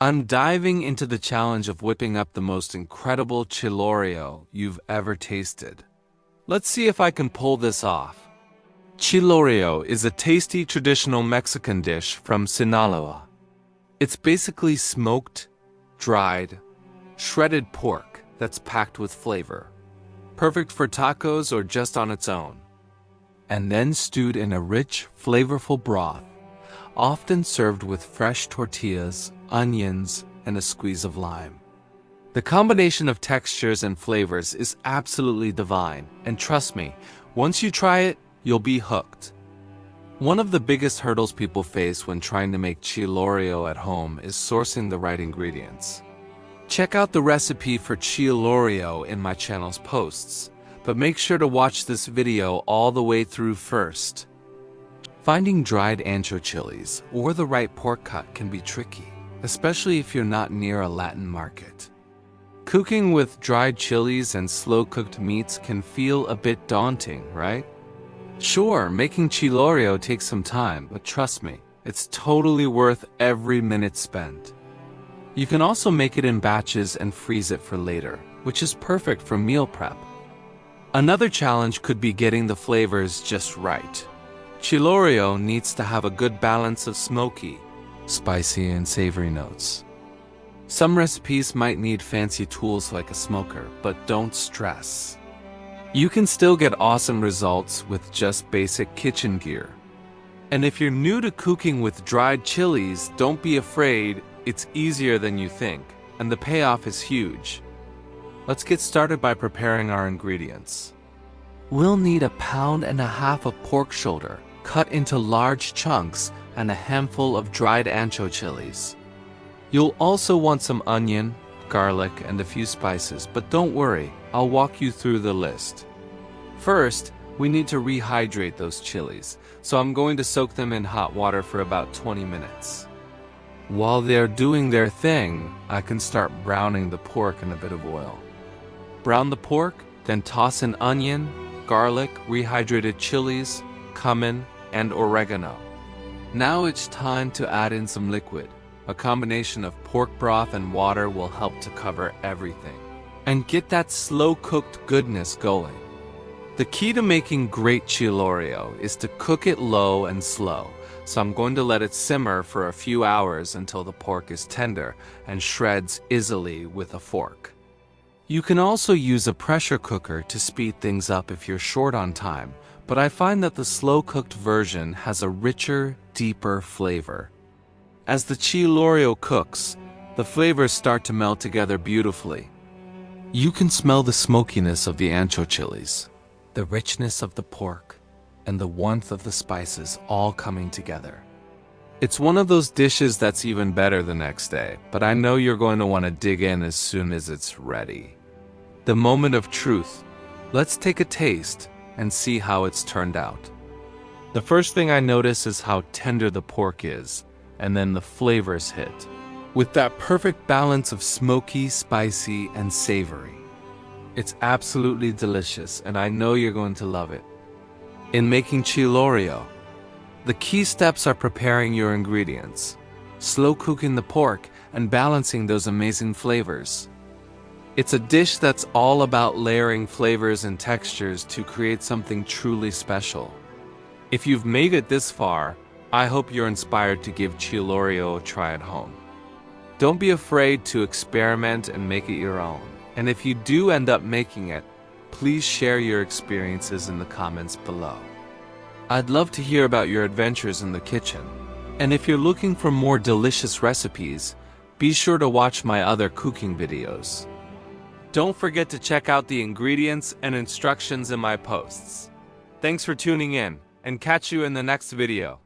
I'm diving into the challenge of whipping up the most incredible chilorio you've ever tasted. Let's see if I can pull this off. Chilorio is a tasty traditional Mexican dish from Sinaloa. It's basically smoked, dried, shredded pork that's packed with flavor, perfect for tacos or just on its own, and then stewed in a rich, flavorful broth, often served with fresh tortillas, onions, and a squeeze of lime. The combination of textures and flavors is absolutely divine, and trust me, once you try it, you'll be hooked. One of the biggest hurdles people face when trying to make chilorio at home is sourcing the right ingredients. Check out the recipe for chilorio in my channel's posts, but make sure to watch this video all the way through first. Finding dried ancho chilies or the right pork cut can be tricky, especially if you're not near a Latin market. Cooking with dried chilies and slow-cooked meats can feel a bit daunting, right? Sure, making chilorio takes some time, but trust me, it's totally worth every minute spent. You can also make it in batches and freeze it for later, which is perfect for meal prep. Another challenge could be getting the flavors just right. Chilorio needs to have a good balance of smoky, spicy, and savory notes. Some recipes might need fancy tools like a smoker, but don't stress. You can still get awesome results with just basic kitchen gear. And if you're new to cooking with dried chilies, don't be afraid, it's easier than you think, and the payoff is huge. Let's get started by preparing our ingredients. We'll need 1.5 pounds of pork shoulder, cut into large chunks, and a handful of dried ancho chilies. You'll also want some onion, garlic, and a few spices, but don't worry, I'll walk you through the list. First, we need to rehydrate those chilies, so I'm going to soak them in hot water for about 20 minutes. While they're doing their thing, I can start browning the pork in a bit of oil. Brown the pork, then toss in onion, garlic, rehydrated chilies, cumin, and oregano. Now it's time to add in some liquid. A combination of pork broth and water will help to cover everything and get that slow-cooked goodness going. The key to making great chilorio is to cook it low and slow, so I'm going to let it simmer for a few hours until the pork is tender and shreds easily with a fork. You can also use a pressure cooker to speed things up if you're short on time, but I find that the slow-cooked version has a richer, deeper flavor. As the chilorio cooks, the flavors start to meld together beautifully. You can smell the smokiness of the ancho chilies, the richness of the pork, and the warmth of the spices all coming together. It's one of those dishes that's even better the next day, but I know you're going to want to dig in as soon as it's ready. The moment of truth. Let's take a taste and see how it's turned out. The first thing I notice is how tender the pork is, and then the flavors hit, with that perfect balance of smoky, spicy, and savory. It's absolutely delicious, and I know you're going to love it. In making chilorio, the key steps are preparing your ingredients, slow cooking the pork, and balancing those amazing flavors. It's a dish that's all about layering flavors and textures to create something truly special. If you've made it this far, I hope you're inspired to give chilorio a try at home. Don't be afraid to experiment and make it your own. And if you do end up making it, please share your experiences in the comments below. I'd love to hear about your adventures in the kitchen. And if you're looking for more delicious recipes, be sure to watch my other cooking videos. Don't forget to check out the ingredients and instructions in my posts. Thanks for tuning in, and catch you in the next video.